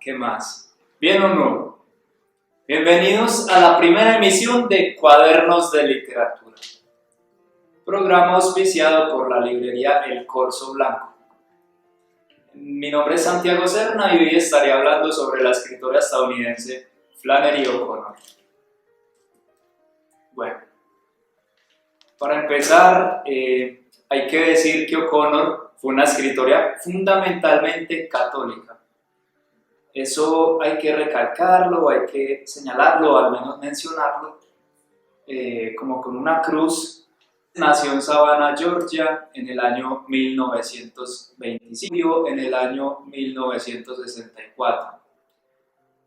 ¿Qué más? ¿Bien o no? Bienvenidos a la primera emisión de Cuadernos de Literatura, programa auspiciado por la librería El Corso Blanco. Mi nombre es Santiago Serna y hoy estaré hablando sobre la escritora estadounidense Flannery O'Connor. Bueno, para empezar, hay que decir que O'Connor fue una escritora fundamentalmente católica. Eso hay que recalcarlo, hay que señalarlo, al menos mencionarlo, como con una cruz. Nació en Savannah, Georgia, en el año 1925, en el año 1964.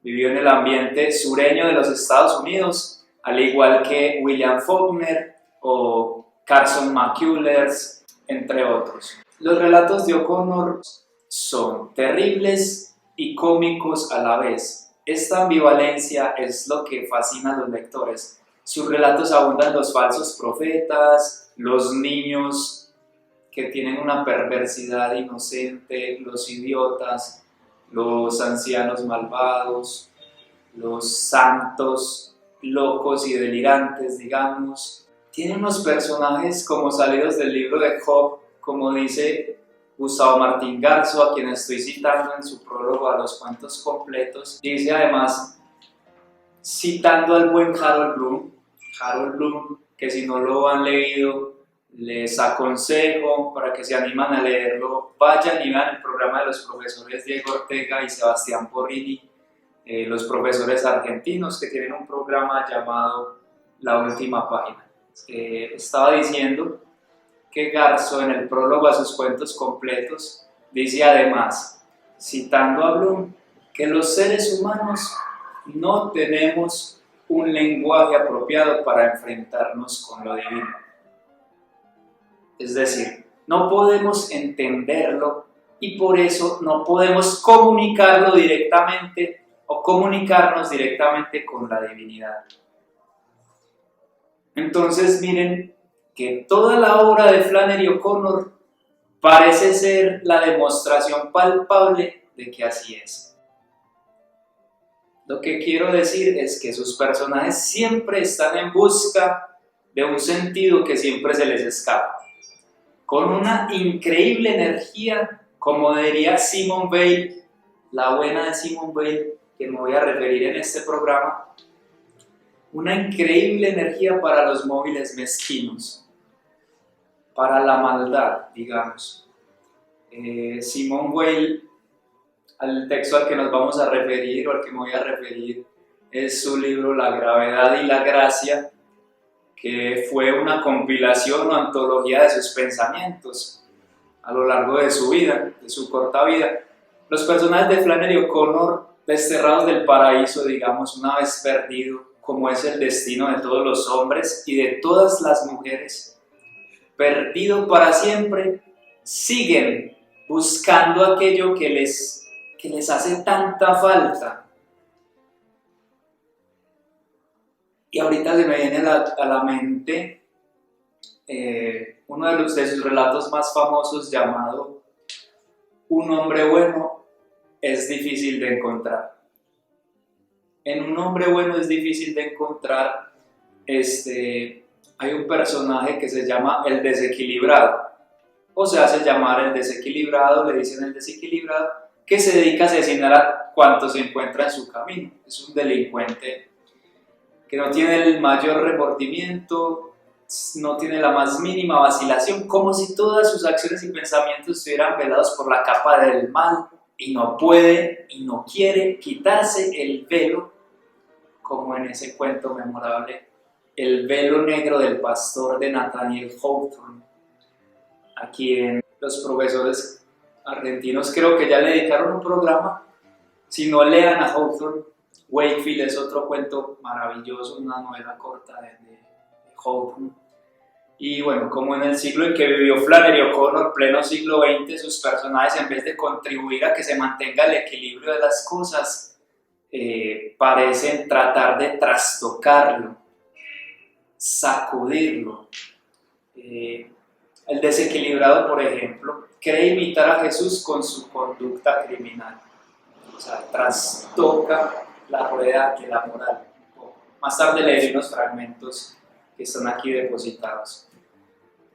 Vivió en el ambiente sureño de los Estados Unidos, al igual que William Faulkner o Carson McCullers, entre otros. Los relatos de O'Connor son terribles y cómicos a la vez. Esta ambivalencia es lo que fascina a los lectores. Sus relatos abundan los falsos profetas, los niños que tienen una perversidad inocente, los idiotas, los ancianos malvados, los santos locos y delirantes, digamos. Tiene unos personajes como salidos del libro de Job, como dice Gustavo Martín Garzo, a quien estoy citando en su prólogo a los cuentos completos. Dice además, citando al buen Harold Bloom, que si no lo han leído, les aconsejo, para que se animan a leerlo, vayan y vean el programa de los profesores Diego Ortega y Sebastián Porrini, los profesores argentinos que tienen un programa llamado La Última Página. Estaba diciendo que Garzo, en el prólogo a sus cuentos completos, dice además, citando a Bloom, que los seres humanos no tenemos un lenguaje apropiado para enfrentarnos con lo divino. Es decir, no podemos entenderlo y por eso no podemos comunicarlo directamente o comunicarnos directamente con la divinidad. Entonces, miren que toda la obra de Flannery O'Connor parece ser la demostración palpable de que así es. Lo que quiero decir es que sus personajes siempre están en busca de un sentido que siempre se les escapa, con una increíble energía, como diría Simone Weil, la buena de Simone Weil, que me voy a referir en este programa, una increíble energía para los móviles mezquinos, para la maldad, digamos. Simone Weil, al texto al que nos vamos a referir o al que me voy a referir, es su libro La gravedad y la gracia, que fue una compilación o antología de sus pensamientos a lo largo de su vida, de su corta vida. Los personajes de Flannery O'Connor, desterrados del paraíso, digamos, una vez perdido, como es el destino de todos los hombres y de todas las mujeres, perdido para siempre, siguen buscando aquello que les hace tanta falta. Y ahorita se me viene a la mente uno de sus relatos más famosos llamado Un hombre bueno es difícil de encontrar. En Un hombre bueno es difícil de encontrar, hay un personaje que se llama el desequilibrado, o se hace llamar el desequilibrado, le dicen el desequilibrado, que se dedica a asesinar a cuanto se encuentra en su camino. Es un delincuente que no tiene el mayor remordimiento, no tiene la más mínima vacilación, como si todas sus acciones y pensamientos estuvieran velados por la capa del mal, y no puede y no quiere quitarse el velo, como en ese cuento memorable, El velo negro del pastor, de Nathaniel Hawthorne, a quien los profesores argentinos creo que ya le dedicaron un programa. Si no, lean a Hawthorne. Wakefield es otro cuento maravilloso, una novela corta de Hawthorne. Y bueno, como en el siglo en que vivió Flannery O'Connor, pleno siglo XX, sus personajes, en vez de contribuir a que se mantenga el equilibrio de las cosas, parecen tratar de trastocarlo, sacudirlo. El desequilibrado, por ejemplo, cree imitar a Jesús con su conducta criminal. o sea, trastoca la rueda de la moral. Más tarde leeré unos fragmentos que están aquí depositados.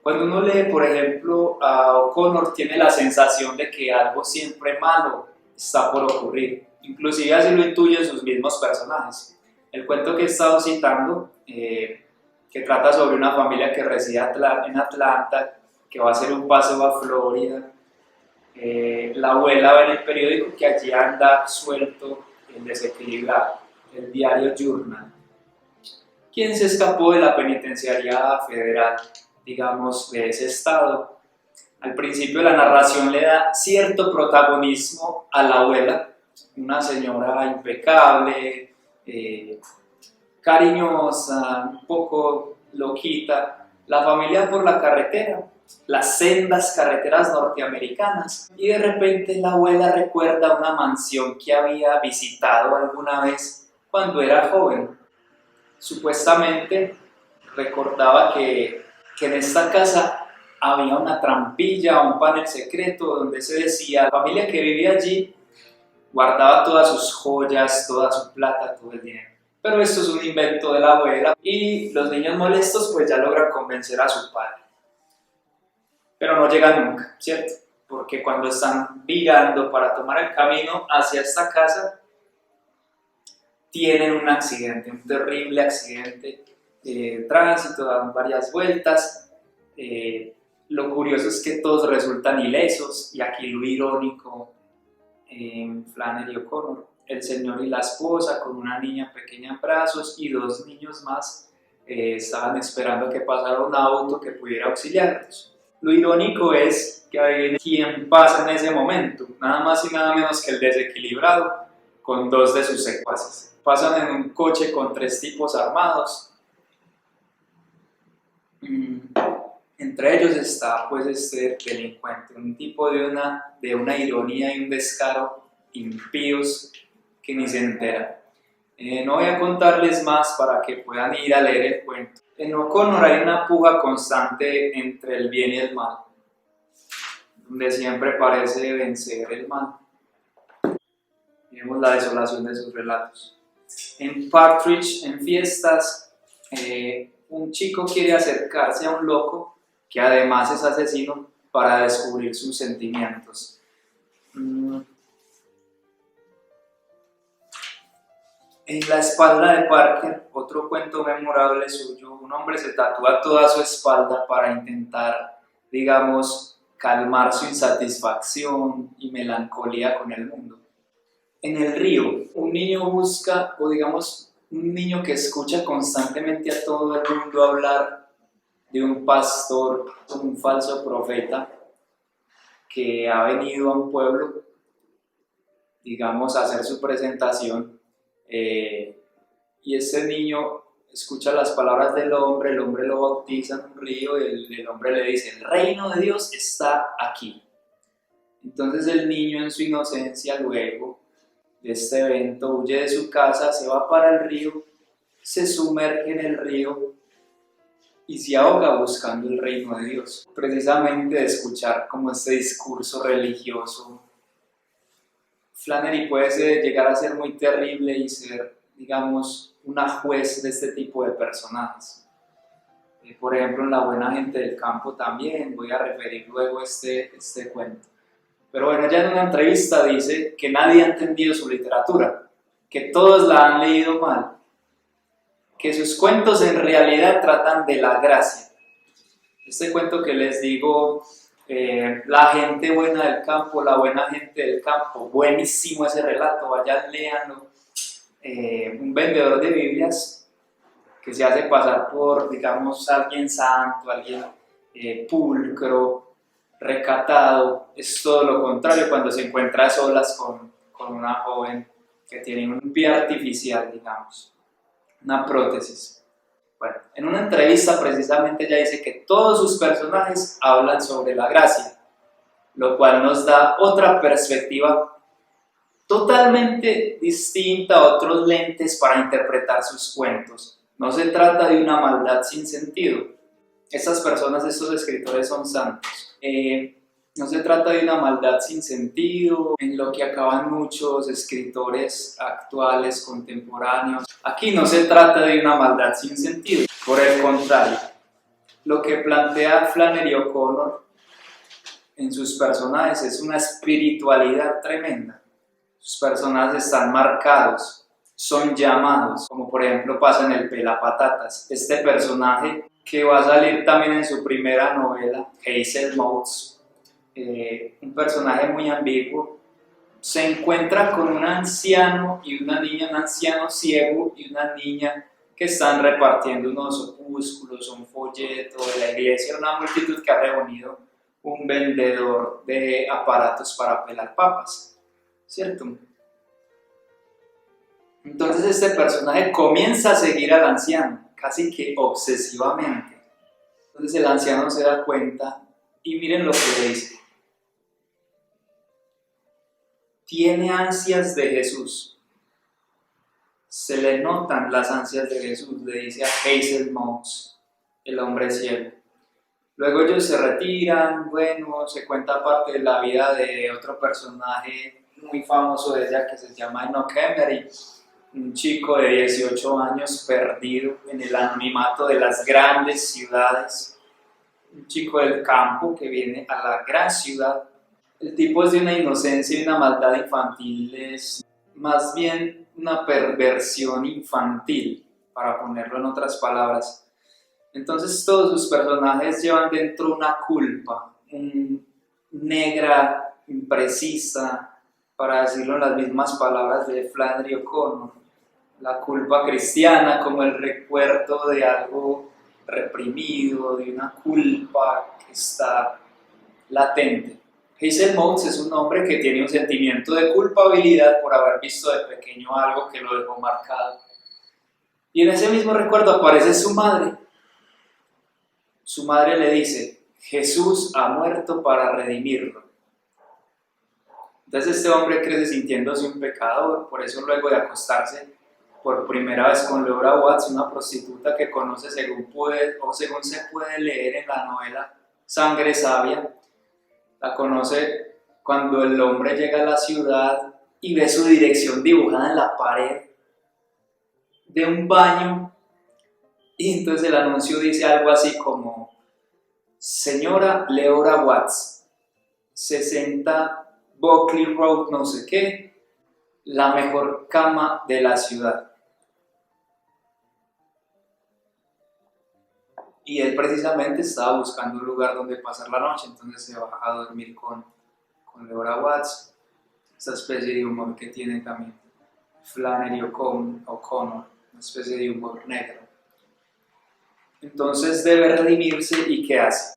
Cuando uno lee, por ejemplo, a O'Connor, tiene la sensación de que algo siempre malo está por ocurrir. Inclusive así lo intuyen sus mismos personajes. El cuento que he estado citando, que trata sobre una familia que reside en Atlanta, que va a hacer un paseo a Florida. La abuela ve en el periódico que allí anda suelto el desequilibrado, el diario Journal. ¿Quién se escapó de la penitenciaría federal, digamos, de ese estado? Al principio la narración le da cierto protagonismo a la abuela, una señora impecable, cariñosa, un poco loquita, la familia por la carretera, las sendas carreteras norteamericanas, y de repente la abuela recuerda una mansión que había visitado alguna vez cuando era joven. Supuestamente recordaba que en esta casa había una trampilla, un panel secreto donde se decía la familia que vivía allí guardaba todas sus joyas, toda su plata, todo el dinero. Pero esto es un invento de la abuela y los niños molestos pues ya logran convencer a su padre. Pero no llegan nunca, ¿cierto? Porque cuando están virando para tomar el camino hacia esta casa, tienen un accidente, un terrible accidente de tránsito, dan varias vueltas. Lo curioso es que todos resultan ilesos, y aquí lo irónico en Flannery O'Connor, el señor y la esposa con una niña pequeña en brazos y dos niños más estaban esperando que pasara un auto que pudiera auxiliarlos. Lo irónico es que adivinen quién pasa en ese momento, nada más y nada menos que el desequilibrado con dos de sus secuaces. Pasan en un coche con tres tipos armados. Entre ellos está pues este delincuente, un tipo de una ironía y un descaro impíos que ni se entera. No voy a contarles más para que puedan ir a leer el cuento. En O'Connor hay una puja constante entre el bien y el mal, donde siempre parece vencer el mal. Vemos la desolación de sus relatos. En Partridge, en Fiestas, un chico quiere acercarse a un loco que además es asesino para descubrir sus sentimientos. En la espalda de Parker, otro cuento memorable suyo, un hombre se tatúa toda su espalda para intentar, digamos, calmar su insatisfacción y melancolía con el mundo. En el río, un niño busca, o digamos, un niño que escucha constantemente a todo el mundo hablar de un pastor, un falso profeta, que ha venido a un pueblo, digamos, a hacer su presentación, y ese niño escucha las palabras del hombre, el hombre lo bautiza en un río y el hombre le dice, el reino de Dios está aquí. Entonces el niño en su inocencia luego de este evento huye de su casa, se va para el río, se sumerge en el río y se ahoga buscando el reino de Dios. Precisamente de escuchar como este discurso religioso, Flannery puede llegar a ser muy terrible y ser, digamos, una juez de este tipo de personajes. Por ejemplo, en La buena gente del campo también, voy a referir luego este cuento. Pero bueno, ya en una entrevista dice que nadie ha entendido su literatura, que todos la han leído mal, que sus cuentos en realidad tratan de la gracia. Este cuento que les digo, la gente buena del campo, la buena gente del campo, buenísimo ese relato, vayan, léanlo. Un vendedor de Biblias que se hace pasar por, digamos, alguien santo, alguien pulcro, recatado, es todo lo contrario cuando se encuentra a solas con una joven que tiene un pie artificial, digamos, una prótesis. Bueno, en una entrevista precisamente ella dice que todos sus personajes hablan sobre la gracia, lo cual nos da otra perspectiva totalmente distinta, otros lentes para interpretar sus cuentos. No se trata de una maldad sin sentido. Estas personas, estos escritores son santos. No se trata de una maldad sin sentido, en lo que acaban muchos escritores actuales, contemporáneos. Aquí no se trata de una maldad sin sentido, por el contrario. Lo que plantea Flannery O'Connor en sus personajes es una espiritualidad tremenda. Sus personajes están marcados, son llamados, como por ejemplo pasa en El Pelapatatas. Este personaje que va a salir también en su primera novela, Hazel Motes, un personaje muy ambiguo, se encuentra con un anciano y una niña, un anciano ciego y una niña que están repartiendo unos opúsculos, un folleto de la iglesia, una multitud que ha reunido un vendedor de aparatos para pelar papas, ¿cierto? Entonces este personaje comienza a seguir al anciano, casi que obsesivamente. Entonces el anciano se da cuenta y miren lo que le dice. Tiene ansias de Jesús. Se le notan las ansias de Jesús, le dice a Hazel Motes, el hombre ciego. Luego ellos se retiran, bueno, se cuenta parte de la vida de otro personaje muy famoso de ella que se llama Enoch Emery, un chico de 18 años perdido en el anonimato de las grandes ciudades, un chico del campo que viene a la gran ciudad. El tipo es de una inocencia y una maldad infantil, es más bien una perversión infantil, para ponerlo en otras palabras. Entonces todos sus personajes llevan dentro una culpa, negra, imprecisa, para decirlo en las mismas palabras de Flannery O'Connor. La culpa cristiana como el recuerdo de algo reprimido, de una culpa que está latente. Hazel Motes es un hombre que tiene un sentimiento de culpabilidad por haber visto de pequeño algo que lo dejó marcado. Y en ese mismo recuerdo aparece su madre. Su madre le dice, Jesús ha muerto para redimirlo. Entonces este hombre crece sintiéndose un pecador, por eso luego de acostarse por primera vez con Laura Watts, una prostituta que conoce según se puede leer en la novela Sangre Sabia, la conoce cuando el hombre llega a la ciudad y ve su dirección dibujada en la pared de un baño, y entonces el anuncio dice algo así como señora Laura Watts, 60 Buckley Road, no sé qué, la mejor cama de la ciudad. Y él precisamente estaba buscando un lugar donde pasar la noche, entonces se va a dormir con Laura Watts, esa especie de humor que tiene también Flannery O'Connor, una especie de humor negro. Entonces debe redimirse, ¿y qué hace?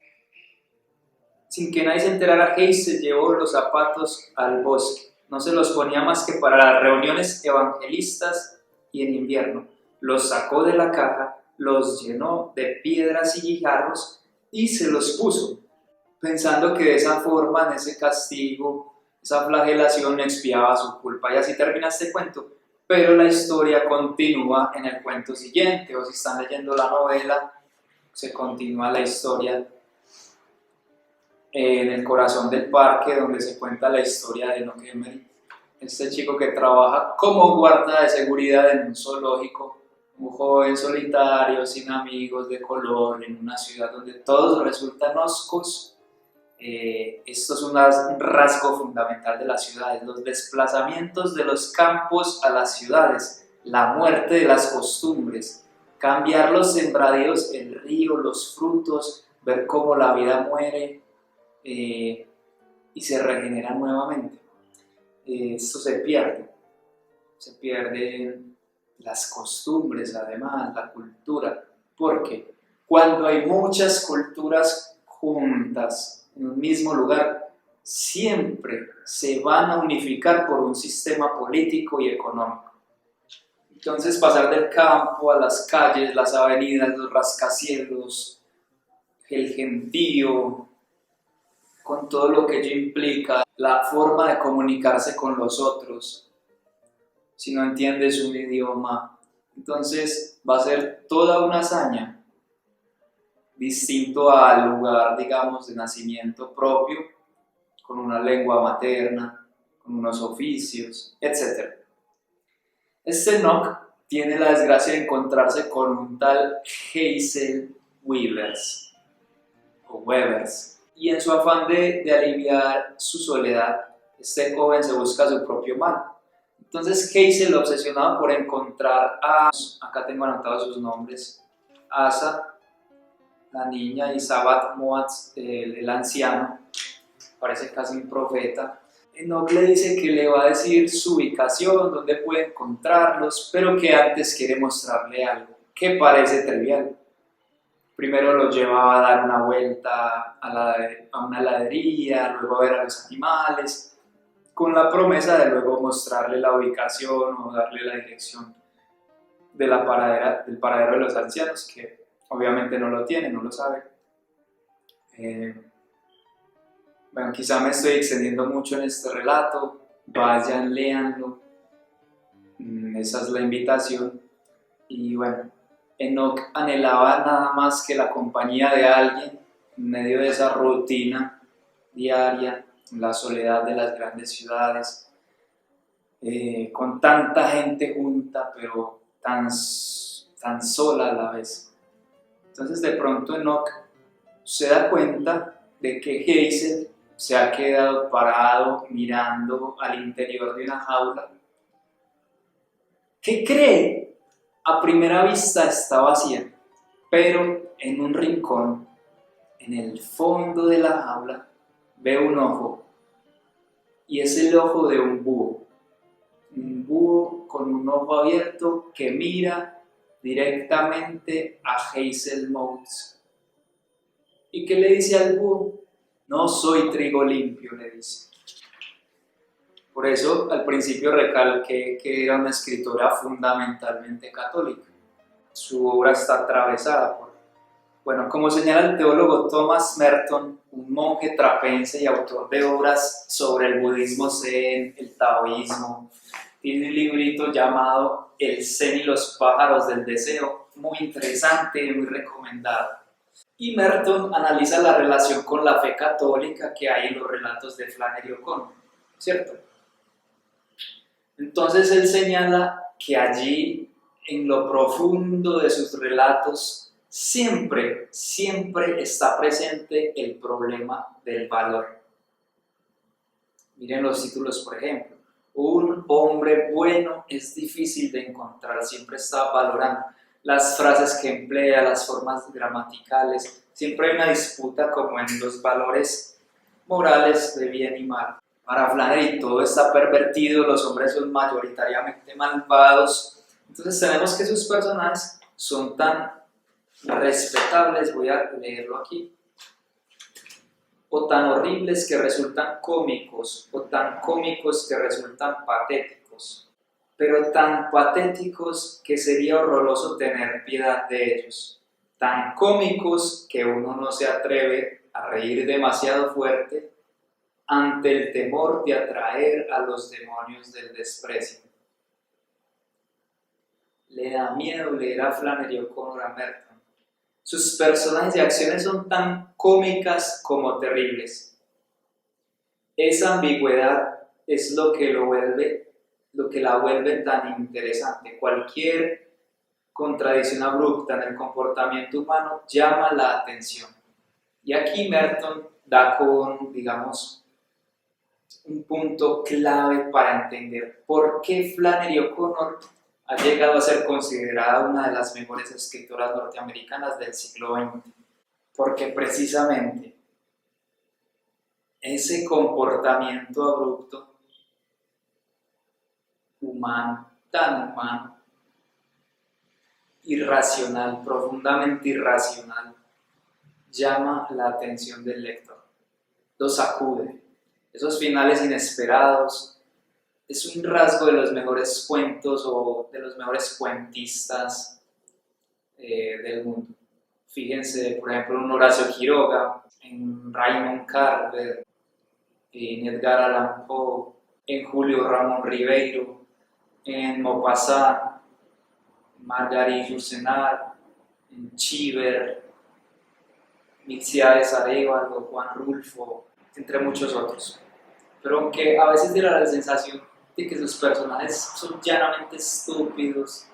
Sin que nadie se enterara, Hayes se llevó los zapatos al bosque. No se los ponía más que para las reuniones evangelistas y en invierno. Los sacó de la caja, los llenó de piedras y guijarros y se los puso, pensando que de esa forma, en ese castigo, esa flagelación expiaba su culpa. Y así termina este cuento. Pero la historia continúa en el cuento siguiente, o si están leyendo la novela, se continúa la historia en El corazón del parque, donde se cuenta la historia de Enoch Emery, este chico que trabaja como guarda de seguridad en un zoológico, un joven solitario, sin amigos, de color, en una ciudad donde todos resultan hoscos. Esto es un rasgo fundamental de las ciudades, los desplazamientos de los campos a las ciudades, la muerte de las costumbres, cambiar los sembradíos, el río, los frutos, ver cómo la vida muere y se regenera nuevamente. Esto se pierden las costumbres, además, la cultura, porque cuando hay muchas culturas juntas en un mismo lugar, siempre se van a unificar por un sistema político y económico. Entonces pasar del campo a las calles, las avenidas, los rascacielos, el gentío, con todo lo que ello implica, la forma de comunicarse con los otros, si no entiendes un idioma, entonces va a ser toda una hazaña, distinto al lugar, digamos, de nacimiento propio, con una lengua materna, con unos oficios, etc. Este Enoch tiene la desgracia de encontrarse con un tal Hazel Webers, y en su afán de aliviar su soledad, este joven se busca su propio mal. Entonces Hazel, obsesionado por encontrar acá tengo anotados sus nombres, Asa, la niña, y Sabat Moatz, el anciano, parece casi un profeta. Enoch le dice que le va a decir su ubicación, dónde puede encontrarlos, pero que antes quiere mostrarle algo que parece trivial. Primero lo lleva a dar una vuelta a una heladería, luego a ver a los animales, con la promesa de luego mostrarle la ubicación o darle la dirección del paradero de los ancianos, que obviamente no lo tiene, no lo sabe. Bueno, quizá me estoy extendiendo mucho en este relato, vayan, léanlo, esa es la invitación. Y bueno, Enoch anhelaba nada más que la compañía de alguien en medio de esa rutina diaria, la soledad de las grandes ciudades, con tanta gente junta, pero tan sola a la vez. Entonces de pronto Enoch se da cuenta de que Hazel se ha quedado parado mirando al interior de una jaula que cree a primera vista está vacía, pero en un rincón, en el fondo de la jaula, ve un ojo, y es el ojo de un búho con un ojo abierto que mira directamente a Hazel Motes. ¿Y qué le dice al búho? No soy trigo limpio, le dice. Por eso al principio recalqué que era una escritora fundamentalmente católica. Su obra está atravesada por, bueno, como señala el teólogo Thomas Merton, un monje trapense y autor de obras sobre el budismo zen, el taoísmo, tiene un librito llamado El zen y los pájaros del deseo, muy interesante y muy recomendado. Y Merton analiza la relación con la fe católica que hay en los relatos de Flannery O'Connor, ¿cierto? Entonces él señala que allí, en lo profundo de sus relatos, siempre está presente el problema del valor. Miren los títulos, por ejemplo. Un hombre bueno es difícil de encontrar, siempre está valorando las frases que emplea, las formas gramaticales. Siempre hay una disputa como en los valores morales de bien y mal. Para Flannery todo está pervertido, los hombres son mayoritariamente malvados. Entonces tenemos que sus personajes son tan respetables, voy a leerlo aquí, o tan horribles que resultan cómicos, o tan cómicos que resultan patéticos, pero tan patéticos que sería horroroso tener piedad de ellos, tan cómicos que uno no se atreve a reír demasiado fuerte ante el temor de atraer a los demonios del desprecio. Le da miedo leer a Flannery O'Connor, a Merton. Sus personajes y acciones son tan cómicas como terribles. Esa ambigüedad es lo que la vuelve tan interesante. Cualquier contradicción abrupta en el comportamiento humano llama la atención. Y aquí Merton da con, digamos, un punto clave para entender por qué Flannery O'Connor ha llegado a ser considerada una de las mejores escritoras norteamericanas del siglo XX. Porque precisamente ese comportamiento abrupto, humano, tan humano, irracional, profundamente irracional, llama la atención del lector, lo sacude. Esos finales inesperados es un rasgo de los mejores cuentos o de los mejores cuentistas del mundo. Fíjense, por ejemplo, en Horacio Quiroga, en Raymond Carver, en Edgar Allan Poe, en Julio Ramón Ribeiro, en Maupassant, Marguerite Yourcenar, en Cheever, Milcíades Arévalo, Juan Rulfo, entre muchos otros. Pero aunque a veces diera la sensación de que sus personajes son llanamente estúpidos,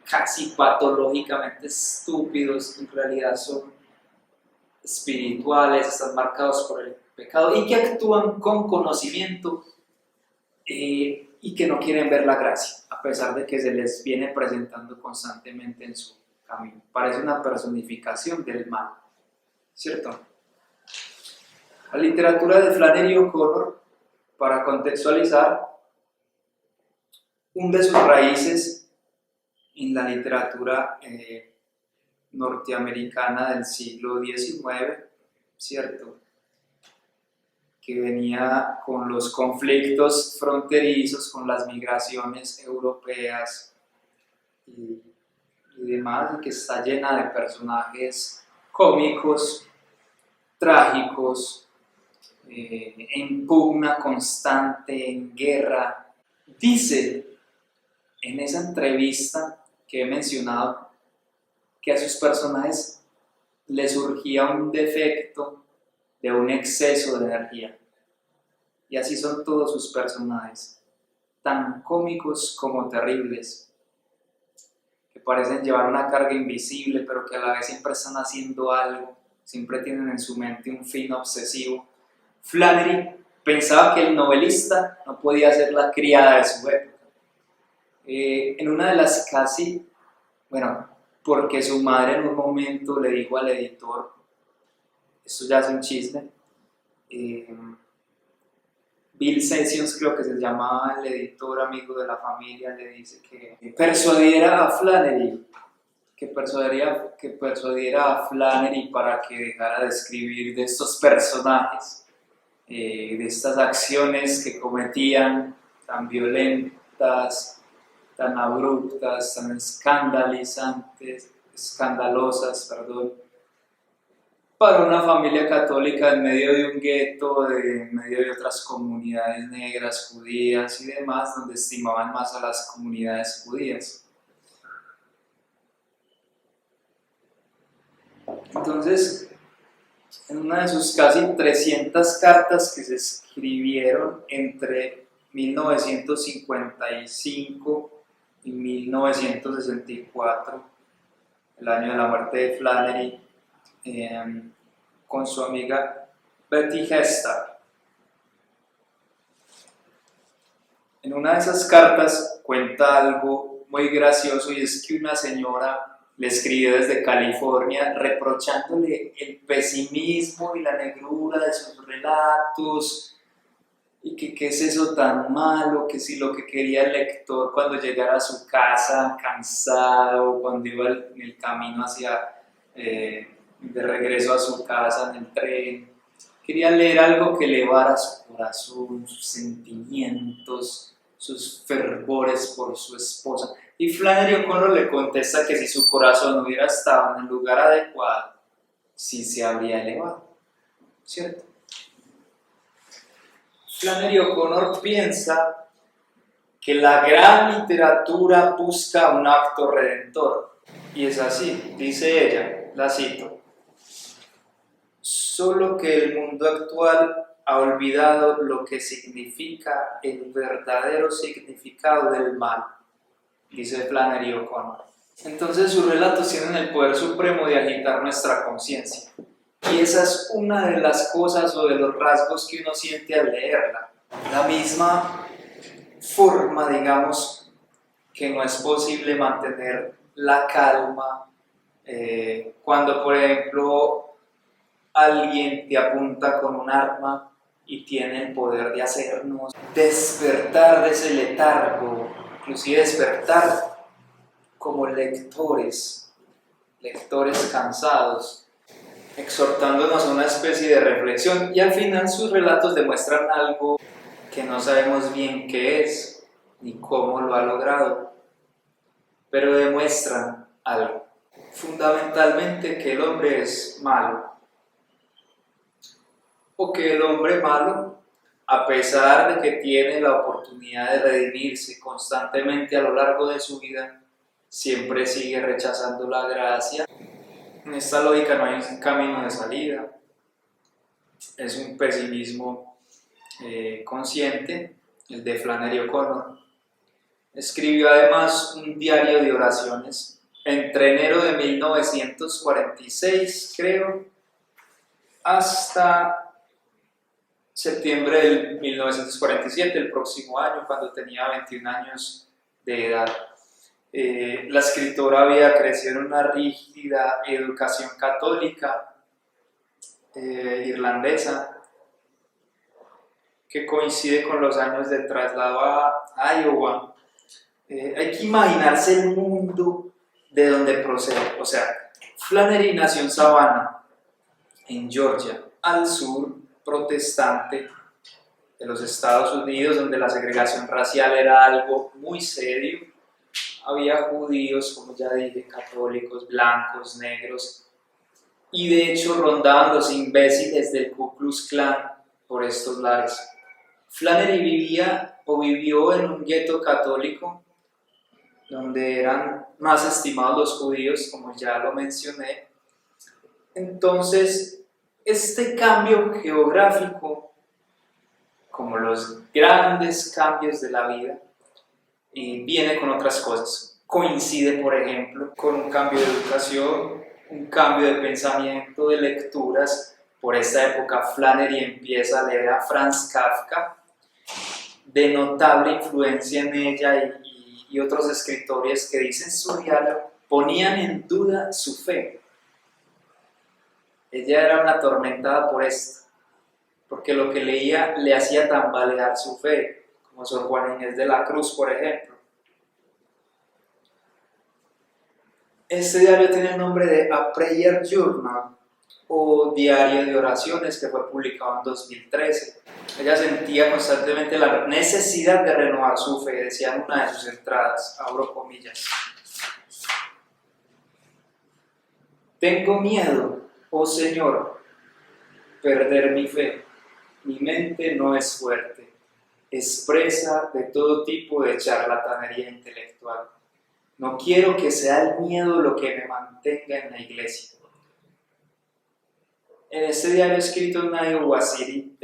casi patológicamente estúpidos, en realidad son espirituales, están marcados por el pecado y que actúan con conocimiento y que no quieren ver la gracia, a pesar de que se les viene presentando constantemente en su camino. Parece una personificación del mal, ¿cierto? La literatura de Flannery O'Connor, para contextualizar, hunde sus raíces en la literatura norteamericana del siglo XIX, ¿cierto? Que venía con los conflictos fronterizos, con las migraciones europeas y demás, y que está llena de personajes cómicos, trágicos, en pugna constante, en guerra. Dice en esa entrevista que he mencionado que a sus personajes les surgía un defecto de un exceso de energía. Y así son todos sus personajes, tan cómicos como terribles, que parecen llevar una carga invisible, pero que a la vez siempre están haciendo algo, siempre tienen en su mente un fin obsesivo. Flannery pensaba que el novelista no podía ser la criada de su época. En una de las porque su madre en un momento le dijo al editor, esto ya es un chisme, Bill Sessions, creo que se llamaba el editor amigo de la familia, le dice que persuadiera a Flannery, que persuadiera a Flannery para que dejara de escribir de estos personajes, de estas acciones que cometían tan violentas, tan abruptas, tan escandalosas, para una familia católica en medio de un gueto, en medio de otras comunidades negras, judías y demás, donde estimaban más a las comunidades judías. Entonces, en una de sus casi 300 cartas que se escribieron entre 1955 y 1964, el año de la muerte de Flannery, con su amiga Betty Hestad. En una de esas cartas cuenta algo muy gracioso, y es que una señora le escribió desde California reprochándole el pesimismo y la negrura de sus relatos, y que qué es eso tan malo, que si lo que quería el lector cuando llegara a su casa cansado, cuando iba en el camino de regreso a su casa en el tren, quería leer algo que elevara su corazón, sus sentimientos, sus fervores por su esposa. Y Flannery O'Connor le contesta que si su corazón hubiera estado en el lugar adecuado, sí se habría elevado, ¿cierto? Flannery O'Connor piensa que la gran literatura busca un acto redentor. Y es así, dice ella, la cito: solo que el mundo actual ha olvidado lo que significa el verdadero significado del mal, dice Flannery O'Connor. Entonces sus relatos tienen el poder supremo de agitar nuestra conciencia. Y esa es una de las cosas o de los rasgos que uno siente al leerla. La misma forma, digamos, que no es posible mantener la calma cuando, por ejemplo, alguien te apunta con un arma y tiene el poder de hacernos despertar de ese letargo, inclusive despertar como lectores cansados, exhortándonos a una especie de reflexión, y al final sus relatos demuestran algo que no sabemos bien qué es ni cómo lo ha logrado, pero demuestran algo, fundamentalmente que el hombre es malo, o que el hombre malo, a pesar de que tiene la oportunidad de redimirse constantemente a lo largo de su vida, siempre sigue rechazando la gracia. En esta lógica no hay un camino de salida. es un pesimismo consciente, el de Flannery O'Connor. Escribió además un diario de oraciones entre enero de 1946, creo, hasta septiembre del 1947, el próximo año, cuando tenía 21 años de edad. La escritora había crecido en una rígida educación católica irlandesa, que coincide con los años de traslado a Iowa. Hay que imaginarse el mundo de donde procede. O sea, Flannery nació en Savannah, en Georgia, al sur protestante de los Estados Unidos, donde la segregación racial era algo muy serio. Había judíos, como ya dije, católicos, blancos, negros, y de hecho rondaban los imbéciles del Ku Klux Klan por estos lares. Flannery vivió en un gueto católico donde eran más estimados los judíos, como ya lo mencioné. Entonces, este cambio geográfico, como los grandes cambios de la vida, viene con otras cosas. Coincide, por ejemplo, con un cambio de educación, un cambio de pensamiento, de lecturas. Por esta época Flannery empieza a leer a Franz Kafka, de notable influencia en ella, y otros escritores que dicen su diario ponían en duda su fe. Ella era una atormentada por esto, porque lo que leía le hacía tambalear su fe, como Sor Juana Inés de la Cruz, por ejemplo. Este diario tiene el nombre de A Prayer Journal, o Diario de Oraciones, que fue publicado en 2013. Ella sentía constantemente la necesidad de renovar su fe, decía en una de sus entradas, abro comillas: tengo miedo, oh Señor, perder mi fe. Mi mente no es fuerte, es presa de todo tipo de charlatanería intelectual. No quiero que sea el miedo lo que me mantenga en la iglesia. En este diario escrito en Iowa City,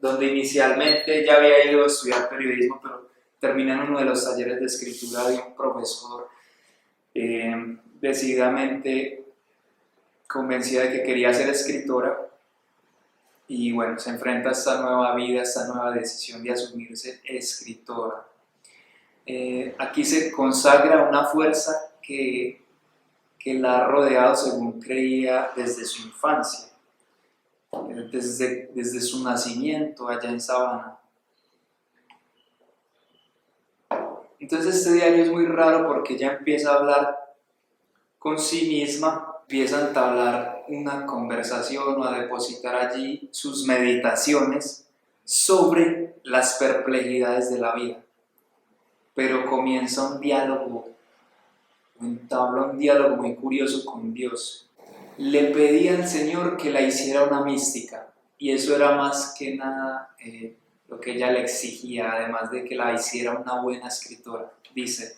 donde inicialmente ya había ido a estudiar periodismo, pero terminé en uno de los talleres de escritura de un profesor decididamente convencida de que quería ser escritora, y bueno, se enfrenta a esta nueva vida, a esta nueva decisión de asumirse escritora. Aquí se consagra una fuerza que la ha rodeado, según creía, desde su infancia, desde su nacimiento allá en Savannah. Entonces este diario es muy raro porque ella empieza a hablar con sí misma, empieza a entablar una conversación o a depositar allí sus meditaciones sobre las perplejidades de la vida. Pero comienza un diálogo, entabla un diálogo muy curioso con Dios. Le pedía al Señor que la hiciera una mística, y eso era más que nada lo que ella le exigía, además de que la hiciera una buena escritora. Dice: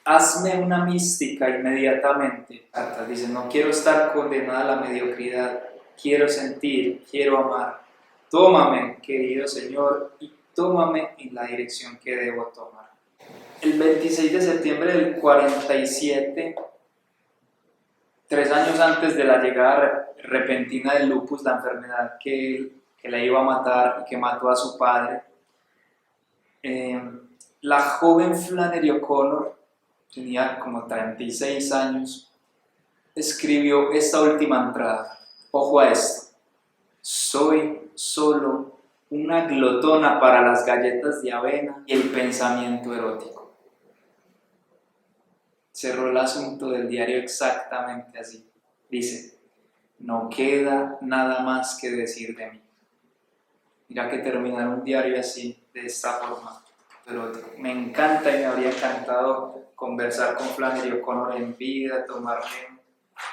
hazme una mística inmediatamente. Dice: no quiero estar condenada a la mediocridad, quiero sentir, quiero amar. Tómame, querido Señor, y tómame en la dirección que debo tomar. El 26 de septiembre del 47, 3 años antes de la llegada repentina del lupus, la enfermedad que la iba a matar y que mató a su padre, la joven Flannery O'Connor, tenía como 36 años, escribió esta última entrada. Ojo a esto: soy solo una glotona para las galletas de avena y el pensamiento erótico. Cerró el asunto del diario exactamente así. Dice: no queda nada más que decir de mí. Mira que terminar un diario así, de esta forma, pero me encanta y me habría encantado conversar con Flannery O'Connor en vida, tomarme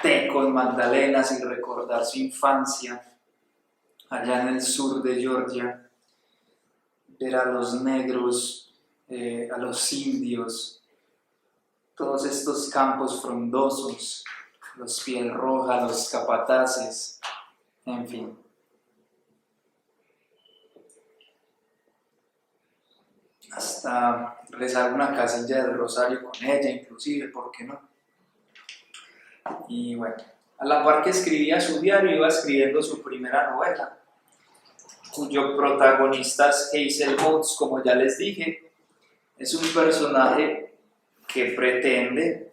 té con magdalenas y recordar su infancia allá en el sur de Georgia, ver a los negros, a los indios, todos estos campos frondosos, los piel roja, los capataces, en fin. Hasta rezar una casilla del rosario con ella, inclusive, ¿por qué no? Y bueno, a la par que escribía su diario, iba escribiendo su primera novela, cuyo protagonista es Hazel Boots, como ya les dije. Es un personaje que pretende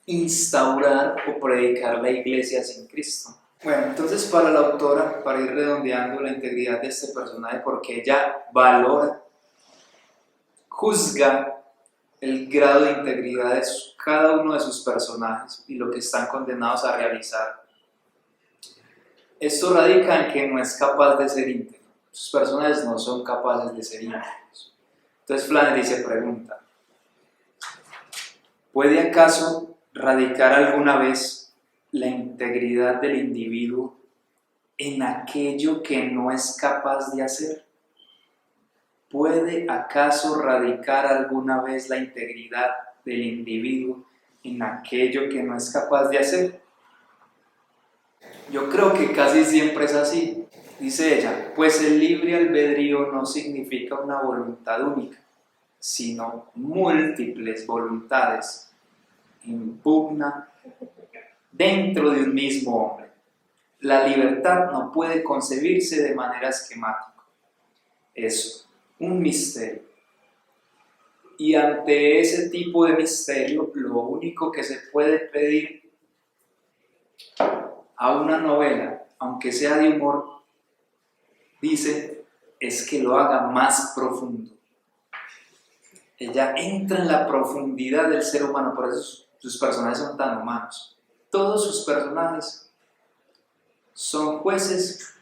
instaurar o predicar la iglesia sin Cristo. Bueno, entonces para la autora, para ir redondeando la integridad de este personaje, porque ella valora, juzga el grado de integridad de cada uno de sus personajes y lo que están condenados a realizar. Esto radica en que no es capaz de ser íntegro. Sus personajes no son capaces de ser íntegros. Entonces Flannery se pregunta, ¿puede acaso radicar alguna vez la integridad del individuo en aquello que no es capaz de hacer? ¿Puede acaso radicar alguna vez la integridad del individuo en aquello que no es capaz de hacer? Yo creo que casi siempre es así. Dice ella, pues el libre albedrío no significa una voluntad única, sino múltiples voluntades en pugna dentro de un mismo hombre. La libertad no puede concebirse de manera esquemática. Es un misterio. Y ante ese tipo de misterio, lo único que se puede pedir a una novela, aunque sea de humor, dice, es que lo haga más profundo. Ella entra en la profundidad del ser humano, por eso sus personajes son tan humanos. Todos sus personajes son jueces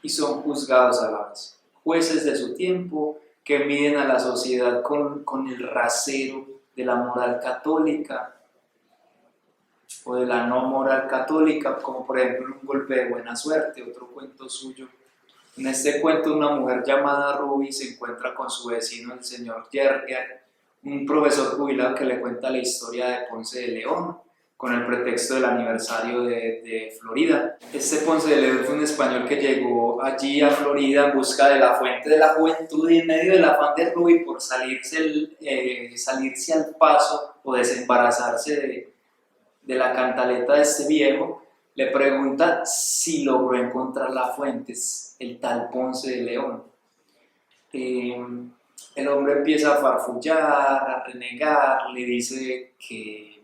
y son juzgados a la vez. Jueces de su tiempo que miden a la sociedad con el rasero de la moral católica o de la no moral católica, como por ejemplo Un golpe de buena suerte, otro cuento suyo. En este cuento, una mujer llamada Ruby se encuentra con su vecino, el señor Yerger, un profesor jubilado que le cuenta la historia de Ponce de León, con el pretexto del aniversario de Florida. Este Ponce de León fue un español que llegó allí a Florida en busca de la fuente de la juventud y en medio del afán de Ruby por salirse al paso o desembarazarse de la cantaleta de este viejo, le pregunta si logró encontrar la fuente, el tal Ponce de León. El hombre empieza a farfullar, a renegar, le dice que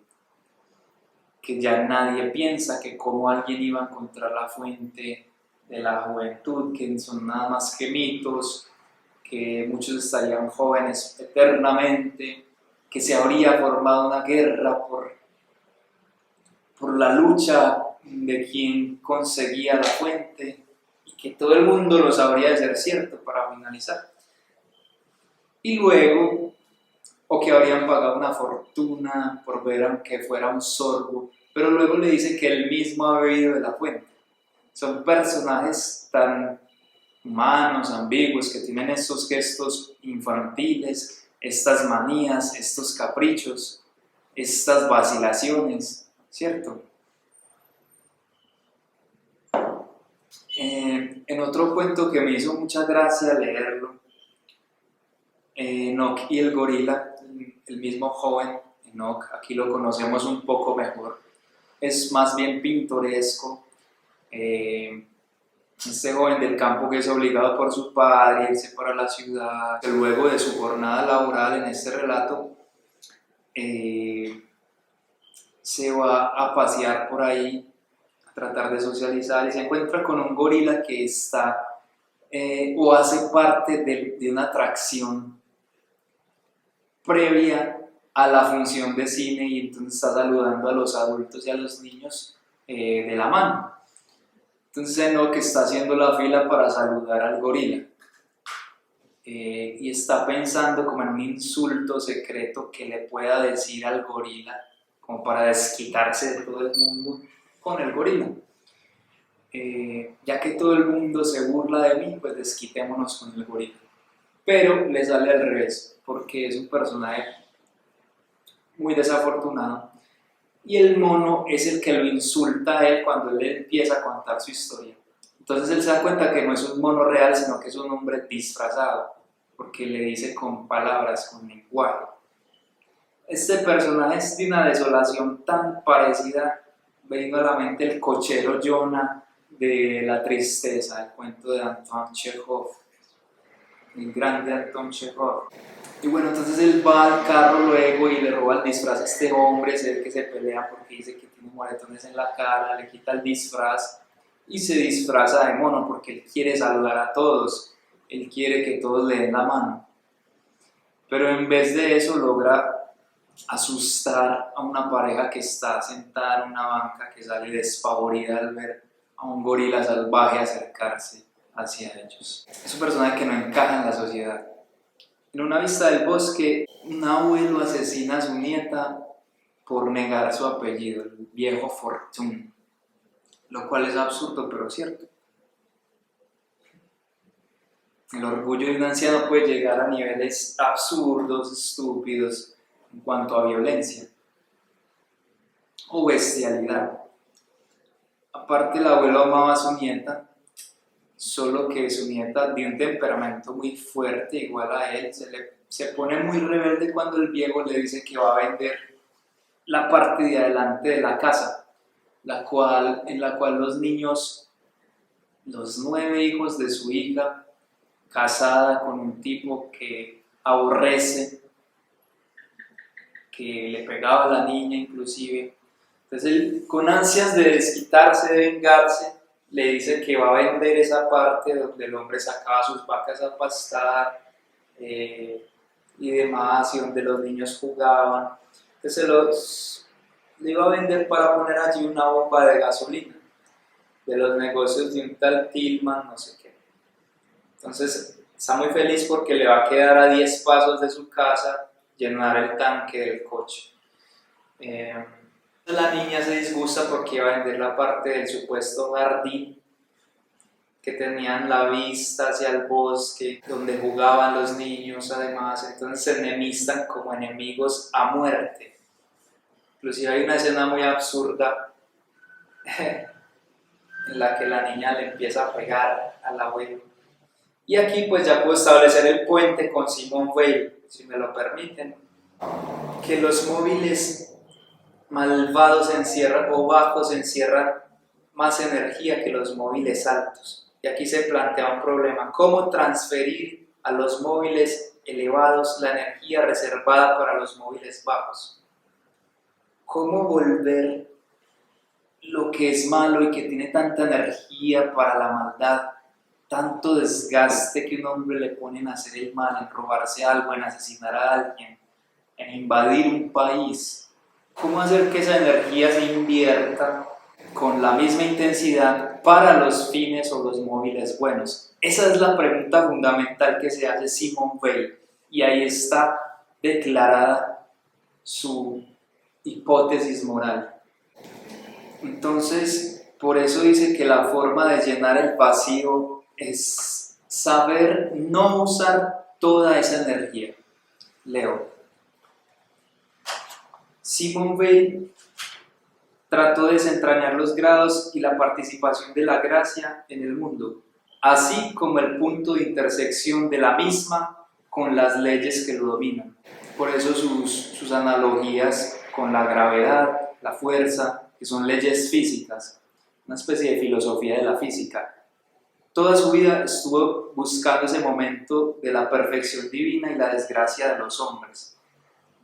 ya nadie piensa, que cómo alguien iba a encontrar la fuente de la juventud, que son nada más que mitos, que muchos estarían jóvenes eternamente, que se habría formado una guerra por la lucha de quien conseguía la fuente y que todo el mundo lo sabría de ser cierto para finalizar. Y luego, o que habrían pagado una fortuna por ver aunque fuera un sorbo, pero luego le dice que él mismo ha bebido de la fuente. Son personajes tan humanos, ambiguos, que tienen estos gestos infantiles, estas manías, estos caprichos, estas vacilaciones, ¿cierto? En otro cuento que me hizo mucha gracia leerlo, Enoch y el gorila, el mismo joven Enoch, aquí lo conocemos un poco mejor, es más bien pintoresco. Este joven del campo que es obligado por su padre a irse para la ciudad, que luego de su jornada laboral en este relato se va a pasear por ahí, a tratar de socializar y se encuentra con un gorila que está o hace parte de una atracción previa a la función de cine y entonces está saludando a los adultos y a los niños de la mano. Entonces Enoch está haciendo la fila para saludar al gorila y está pensando como en un insulto secreto que le pueda decir al gorila como para desquitarse de todo el mundo con el gorila. Ya que todo el mundo se burla de mí, pues desquitémonos con el gorila. Pero le sale al revés, porque es un personaje muy desafortunado y el mono es el que lo insulta a él cuando él empieza a contar su historia. Entonces él se da cuenta que no es un mono real, sino que es un hombre disfrazado, porque le dice con palabras, con lenguaje. Este personaje es de una desolación tan parecida, veniendo a la mente el cochero Jonah de La Tristeza, el cuento de Anton Chekhov, el grande Anton Chekhov. Y bueno, entonces él va al carro luego y le roba el disfraz a este hombre, se ve que se pelea porque dice que tiene moretones en la cara, le quita el disfraz y se disfraza de mono porque él quiere saludar a todos, él quiere que todos le den la mano. Pero en vez de eso logra asustar a una pareja que está sentada en una banca, que sale despavorida al ver a un gorila salvaje acercarse hacia ellos. Es un personaje que no encaja en la sociedad. En una vista del bosque, un abuelo asesina a su nieta por negar su apellido, el viejo Fortune, lo cual es absurdo pero cierto. El orgullo de un anciano puede llegar a niveles absurdos, estúpidos, en cuanto a violencia o bestialidad. Aparte, el abuelo amaba a su nieta, solo que su nieta de un temperamento muy fuerte, igual a él, se pone muy rebelde cuando el viejo le dice que va a vender la parte de adelante de la casa, en la cual los niños, los 9 hijos de su hija, casada con un tipo que aborrece, que le pegaba a la niña inclusive. Entonces él, con ansias de desquitarse, de vengarse, le dice que va a vender esa parte donde el hombre sacaba sus vacas a pastar y demás, y donde los niños jugaban. Entonces le iba a vender para poner allí una bomba de gasolina de los negocios de un tal Tillman, no sé qué. Entonces está muy feliz porque le va a quedar a 10 pasos de su casa llenar el tanque del coche. La niña se disgusta porque iba a vender la parte del supuesto jardín que tenían la vista hacia el bosque, donde jugaban los niños además, entonces se enemistan como enemigos a muerte. Inclusive hay una escena muy absurda en la que la niña le empieza a pegar al abuelo. Y aquí pues ya puedo establecer el puente con Simone Weil, si me lo permiten, que los móviles malvados encierran o bajos encierran más energía que los móviles altos. Y aquí se plantea un problema: ¿cómo transferir a los móviles elevados la energía reservada para los móviles bajos? ¿Cómo volver lo que es malo y que tiene tanta energía para la maldad, tanto desgaste que un hombre le pone en hacer el mal, en robarse algo, en asesinar a alguien, en invadir un país? ¿Cómo hacer que esa energía se invierta con la misma intensidad para los fines o los móviles buenos? Esa es la pregunta fundamental que se hace Simone Weil, y ahí está declarada su hipótesis moral. Entonces, por eso dice que la forma de llenar el vacío es saber no usar toda esa energía. Leo. Simone Weil trató de desentrañar los grados y la participación de la gracia en el mundo, así como el punto de intersección de la misma con las leyes que lo dominan. Por eso sus analogías con la gravedad, la fuerza, que son leyes físicas, una especie de filosofía de la física. Toda su vida estuvo buscando ese momento de la perfección divina y la desgracia de los hombres.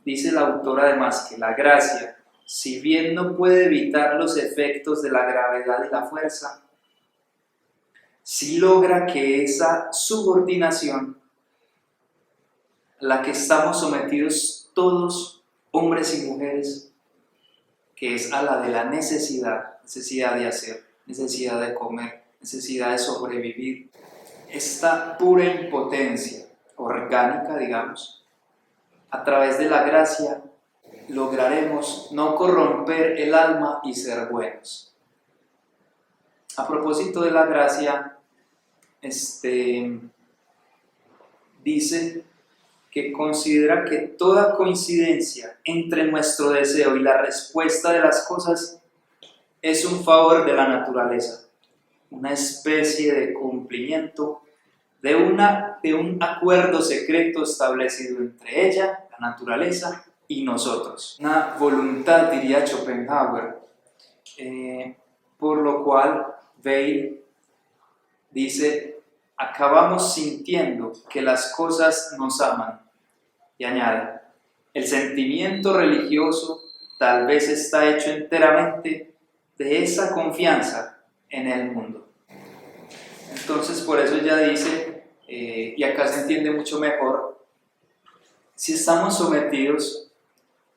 Dice la autora además que la gracia, si bien no puede evitar los efectos de la gravedad y la fuerza, sí logra que esa subordinación a la que estamos sometidos todos, hombres y mujeres, que es a la de la necesidad de hacer, necesidad de comer, necesidad de sobrevivir, esta pura impotencia orgánica, digamos, a través de la gracia lograremos no corromper el alma y ser buenos. A propósito de la gracia, dice que considera que toda coincidencia entre nuestro deseo y la respuesta de las cosas es un favor de la naturaleza, una especie de cumplimiento de un acuerdo secreto establecido entre ella, la naturaleza, y nosotros. Una voluntad, diría Schopenhauer, por lo cual Weil dice: acabamos sintiendo que las cosas nos aman. Y añade: el sentimiento religioso tal vez está hecho enteramente de esa confianza en el mundo. Entonces, por eso ella dice, y acá se entiende mucho mejor, si estamos sometidos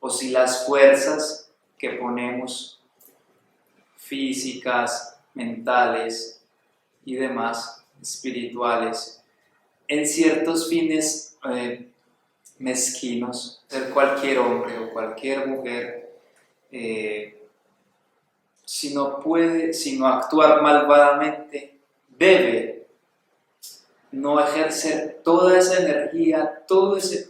o si las fuerzas que ponemos, físicas, mentales y demás, espirituales, en ciertos fines mezquinos, ser cualquier hombre o cualquier mujer, si no actuar malvadamente, debe no ejercer toda esa energía, todo ese